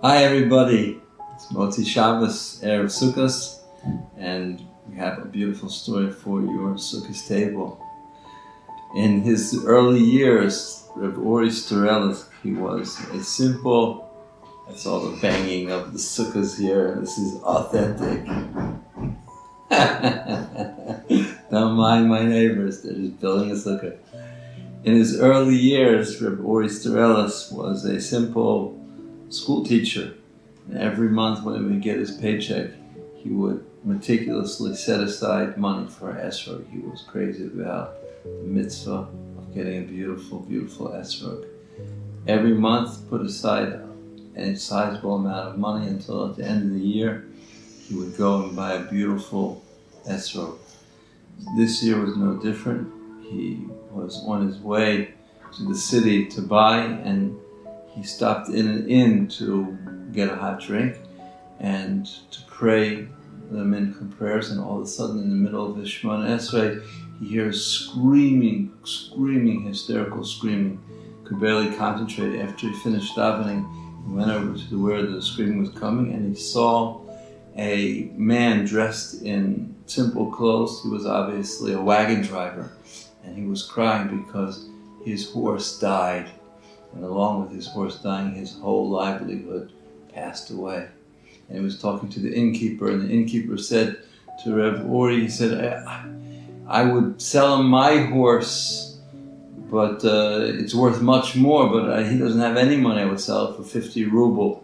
Hi everybody, it's Motzi Shabbos, Erev Sukkah, and we have a beautiful story for your Sukkah table. In his early years, Rabbi Ori Storelis, he was a simple, that's all the banging of the Sukkahs here, this is authentic. Don't mind my neighbors, they're just building a Sukkah. In his early years, Rabbi Ori Storelis was a simple school teacher, and every month when he would get his paycheck, he would meticulously set aside money for Etrog. He was crazy about the mitzvah of getting a beautiful, beautiful Etrog. Every month put aside a sizable amount of money until at the end of the year, he would go and buy a beautiful Etrog. This year was no different. He was on his way to the city to buy, and he stopped in an inn to get a hot drink and to pray the mincha prayers, and all of a sudden in the middle of his Shemona Esrei, he hears screaming, hysterical screaming. Could barely concentrate. After he finished davening, he went over to where the screaming was coming, and he saw a man dressed in simple clothes. He was obviously a wagon driver, and he was crying because his horse died. And along with his horse dying, his whole livelihood passed away. And he was talking to the innkeeper, and the innkeeper said to Rev Ori, he said, I would sell him my horse, but it's worth much more, but he doesn't have any money. I would sell it for 50 ruble.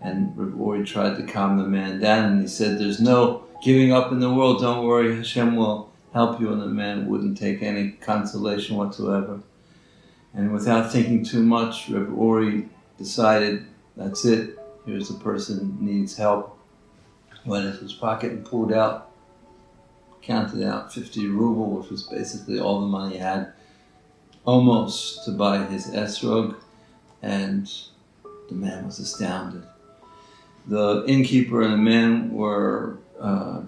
And Rev Ori tried to calm the man down, and he said, there's no giving up in the world, don't worry, Hashem will help you. And the man wouldn't take any consolation whatsoever. And without thinking too much, Rabbi Ori decided, that's it, here's a person who needs help. Went into his pocket and pulled out, counted out 50 ruble, which was basically all the money he had, almost to buy his Etrog, and the man was astounded. The innkeeper and the man were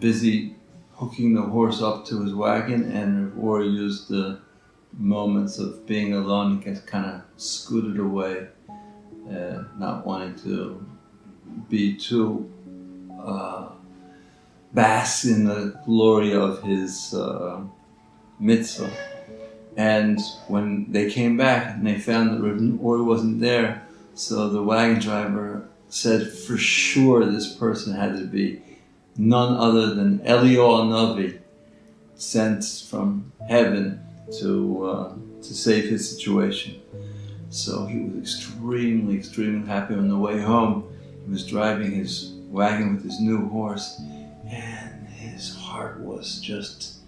busy hooking the horse up to his wagon, and Rabbi Ori used the moments of being alone, he kind of scooted away, not wanting to be too bask in the glory of his mitzvah. And when they came back and they found that Rabbi Ori wasn't there, so the wagon driver said for sure this person had to be none other than Eliyahu Navi, sent from heaven to save his situation. So he was extremely happy. On the way home, he was driving his wagon with his new horse, and his heart was just,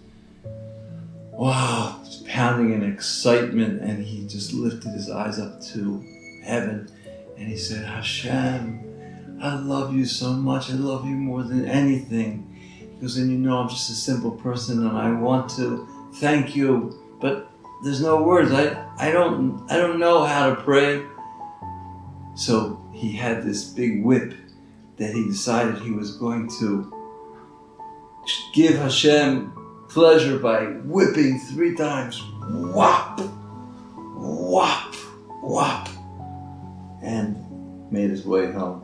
wow, pounding in excitement, and he just lifted his eyes up to heaven, and he said, Hashem, I love you so much, I love you more than anything. He goes, and you know I'm just a simple person, and I want to thank you, but there's no words. I don't know how to pray. So he had this big whip that he decided he was going to give Hashem pleasure by whipping 3 times. Whop, whop, whop, and made his way home.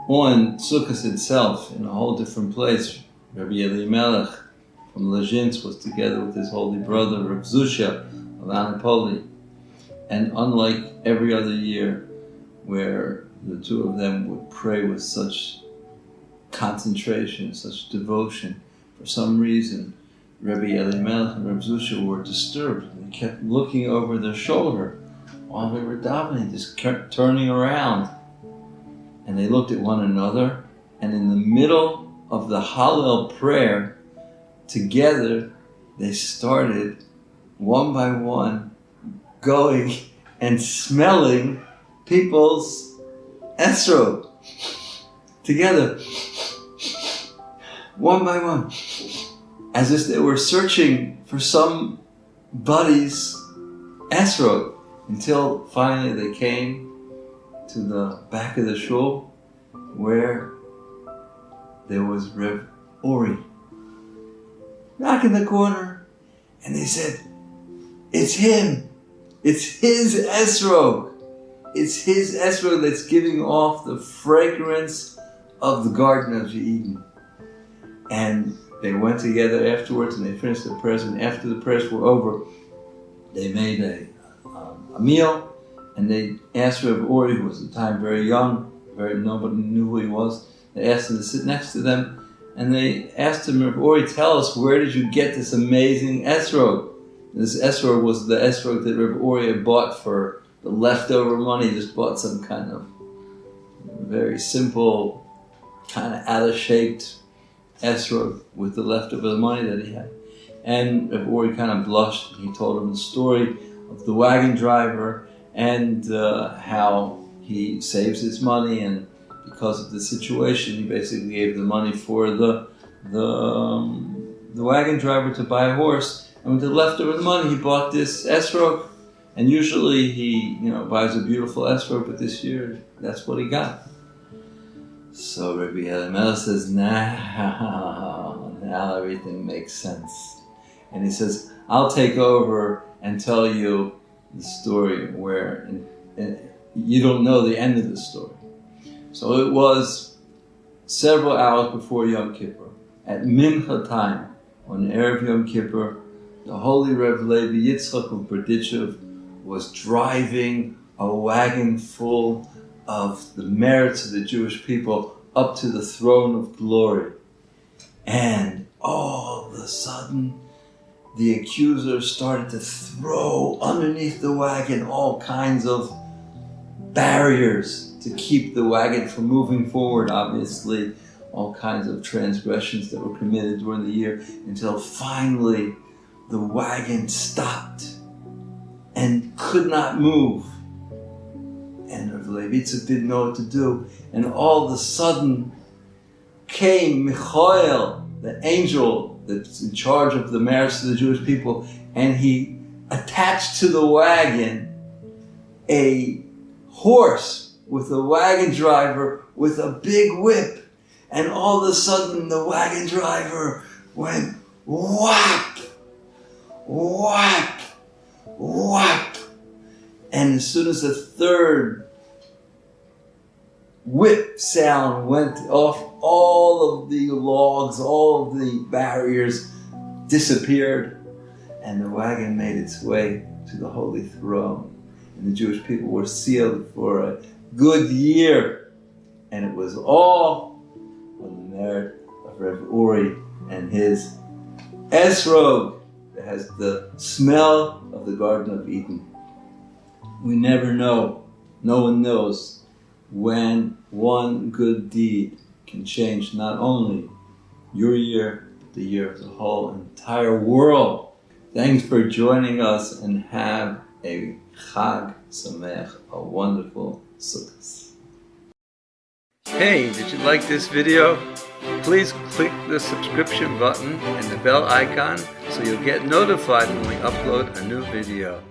On Sukkot itself, in a whole different place, Rabbi Elimelech from Lezhinsk was together with his holy brother, Rav Zusha of Anapoli. And unlike every other year, where the two of them would pray with such concentration, such devotion, for some reason, Rabbi Elimelech and Rav Zusha were disturbed. They kept looking over their shoulder while they were davening, just kept turning around. And they looked at one another, and in the middle of the Hallel prayer, together, they started, one by one, going and smelling people's Etrog. Together, one by one, as if they were searching for somebody's Etrog, until finally they came to the back of the shul, where there was Rev Ori. Knock in the corner, and they said, it's him, it's his Etrog. it's his Etrog that's giving off the fragrance of the Garden of Eden. And they went together afterwards and they finished the prayers, and after the prayers were over, they made a meal, and they asked Rabbi Ori, who was at the time very young, nobody knew who he was, they asked him to sit next to them, and they asked him, Rabbi Ori, tell us, where did you get this amazing Etrog? This Etrog was the Etrog that Rabbi Ori had bought for the leftover money. He just bought some kind of very simple, kind of out-of-shaped Etrog with the leftover money that he had. And Rabbi Ori kind of blushed, and he told him the story of the wagon driver and how he saves his money, and because of the situation, he basically gave the money for the wagon driver to buy a horse, and with the leftover money, he bought this Etrog. And usually he, buys a beautiful Etrog, but this year, that's what he got. So Rabbi Elimelech says, now everything makes sense. And he says, I'll take over and tell you the story where you don't know the end of the story. So it was several hours before Yom Kippur, at Mincha time, on Erev Yom Kippur, the holy Rev Levi Yitzchak of Berdichev was driving a wagon full of the merits of the Jewish people up to the throne of glory. And all of a sudden, the accuser started to throw underneath the wagon all kinds of barriers to keep the wagon from moving forward, obviously, all kinds of transgressions that were committed during the year, until finally the wagon stopped and could not move. And Rav Levi Yitzchak didn't know what to do. And all of a sudden came Michael, the angel that's in charge of the merits of the Jewish people, and he attached to the wagon a horse with a wagon driver with a big whip. And all of a sudden the wagon driver went whap, whap, whap. And as soon as the third whip sound went off, all of the logs, all of the barriers disappeared, and the wagon made its way to the holy throne. And the Jewish people were sealed for a good year. And it was all on the merit of Rev Uri and his Etrog that has the smell of the Garden of Eden. We never know, no one knows, when one good deed can change not only your year, but the year of the whole entire world. Thanks for joining us, and have a Chag Sameach, a wonderful Sukkah. Hey, did you like this video? Please click the subscription button and the bell icon so you'll get notified when we upload a new video.